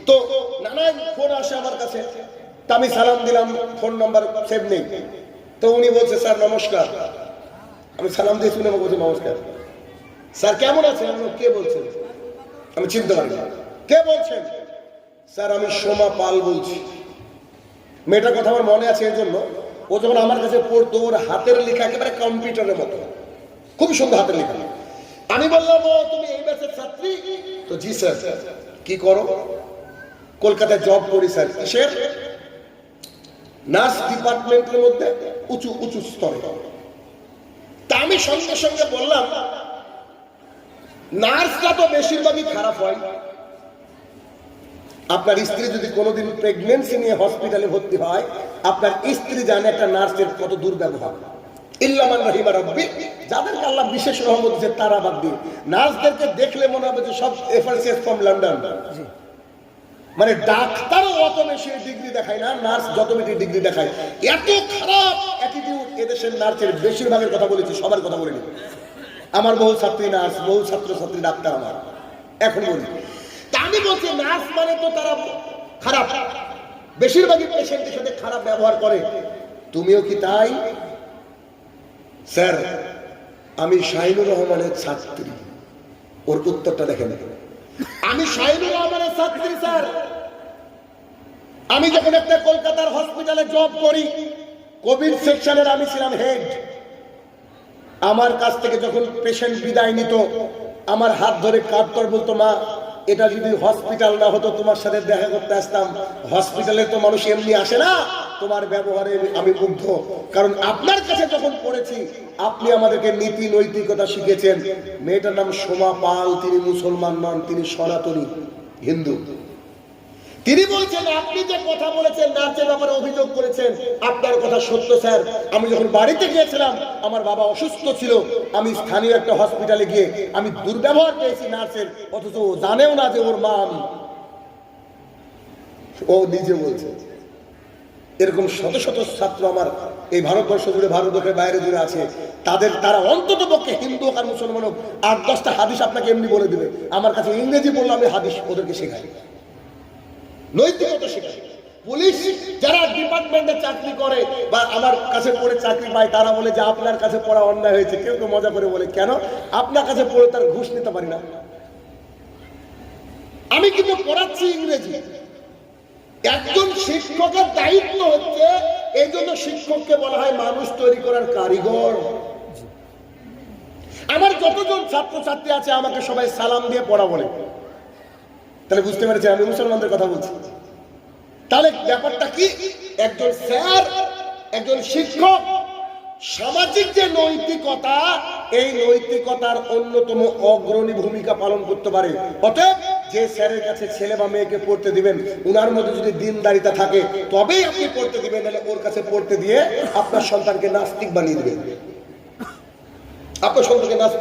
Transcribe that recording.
তো নানান ফোন আসে আমার কাছে, তা আমি সালাম দিলাম, ফোন নাম্বার সেভ নেই। তো উনি বলছে স্যার নমস্কার। আমি সালাম দিয়ে শুনে বলছি নমস্কার স্যার, কেমন আছেন? আমি কে বলছেন? আমি চিনতে পারি না। কে বলছেন? স্যার আমি সোমা পাল বলছি। মেয়েটার কথা আমার মনে আছে, এর জন্য ও যখন আমার কাছে পড়তো ওর হাতের লেখা একেবারে কম্পিউটারের মতো, খুবই সুন্দর হাতের লেখা। আমি বললাম ও তুমি এই ব্যাচের ছাত্রী? তো জি স্যার। কি করো? কলকাতায় জব করি স্যার। কিসের? নার্স ডিপার্টমেন্টের মধ্যে উঁচু উঁচু স্তরে। তা আমি সঙ্গে সঙ্গে বললাম নার্সরা তো বেশিরভাগই খারাপ হয়। আপনার স্ত্রী যদি কোনোদিন প্রেগনেন্সি নিয়ে হসপিটালে ভর্তি হয়, আপনার স্ত্রী জানে একটা নার্সের কত দুর্ব্যবহার। ইল্লামান রাহিমা রাব্বি, যাদেরকে আল্লাহ বিশেষ রহমত দিয়েছে তারা বাদ দিয়ে। নার্সদেরকে দেখলে মনে হবে যে সব এফআরসিএস ফ্রম লন্ডন। মানে ডাক্তারও অত বেশি ডিগ্রি দেখায় না, নার্স যত বেশি ডিগ্রি দেখায়। এত খারাপ অ্যাটিটিউড এদেশের নার্সের, বেশিরভাগের কথা বলেছি, সবার কথা বলিনি। আমার বহু ছাত্রী নার্স, বহু ছাত্রছাত্রী ডাক্তার আমার। এখন বলি তা আমি বলছি নার্স মানে তো তারা খারাপ, বেশিরভাগই পেশেন্টের সাথে খারাপ ব্যবহার করে। তুমিও কি তাই? স্যার আমি শাহিনুর রহমানের ছাত্রী। ওর উত্তরটা দেখেন। আমি শাহিনুর রহমানের ছাত্রী স্যার। আমি যখন একটা কলকাতার হসপিটালে জব করি, কোভিড সেকশনের আমি ছিলাম হেড। আমার কাছ থেকে যখন পেশেন্ট বিদায় নিত, আমার হাত ধরে কাঁদতর বলতো মা এটা যদি হসপিটাল না হতো তোমার সাথে দেখা করতে আসতাম। হসপিটালে তো মানুষ এমনি আসে না, তোমার ব্যবহারে আমি মুগ্ধ। কারণ আপনার কাছে যখন পড়েছি আপনি আমাদেরকে নীতি নৈতিকতা শিখেছেন। মেয়েটার নাম সোমা পাল, তিনি মুসলমান নন, তিনি সনাতনী হিন্দু। তিনি বলছেন আপনি যে কথা বলেছেন নার্সের ব্যাপারে অভিযোগ করেছেন, আপনার কথা সত্য স্যার। আমি যখন বাড়িতে গিয়েছিলাম আমার বাবা অসুস্থ ছিল, আমি স্থানীয় একটা হসপিটালে গিয়ে আমি দুর্ব্যবহার পেয়েছি নার্সের, অথচ ও জানেও না যে ওর মা আমি। ও নিজে বলছে। এরকম শত শত ছাত্র আমার এই ভারতবর্ষ জুড়ে, ভারতবর্ষের বাইরে জুড়ে আছে। তারা অন্তত পক্ষে হিন্দু আর মুসলমান হোক 8-10টা হাদিস আপনাকে এমনি বলে দিবে। আমার কাছে ইংরেজি বললে আমি হাদিস ওদেরকে শেখাই, নৈতিকতা শেখাই। পুলিশ যারা ডিপার্টমেন্টে চাকরি করে বা আমার কাছে পড়ে চাকরি পায়, তারা বলে যে আপনার কাছে পড়া অন্যায় হয়েছে। কেউ কেউ মজা করে বলে কেন? আপনার কাছে পড়ে তার ঘুষ নিতে পারি না। আমি কিন্তু পড়াচ্ছি ইংরেজি। একজন শিক্ষকের দায়িত্ব হচ্ছে, এই জন্য শিক্ষককে বলা হয় মানুষ তৈরি করার কারিগর। আমার যতজন ছাত্রছাত্রী আছে আমাকে সবাই সালাম দিয়ে পড়া বলে। তাহলে বুঝতে পেরেছি আমি মুসলমানদের কথা বলছি। তাহলে ব্যাপারটা কি? একজন স্যার, একজন শিক্ষক সামাজিক যে নৈতিকতা, এই নৈতিকতার অন্যতম অগ্রণী ভূমিকা পালন করতে পারে। অতএব যে স্যারের কাছে ছেলে বা মেয়েকে পড়তে দিবেন, উনার মধ্যে যদি দিনদারিতা থাকে তবেই আপনি পড়তে দিবেন, নাহলে ওর কাছে পড়তে দিয়ে আপনার সন্তানকে নাস্তিক বানিয়ে দিবেন। আপনার সন্তানকে নাস্তিক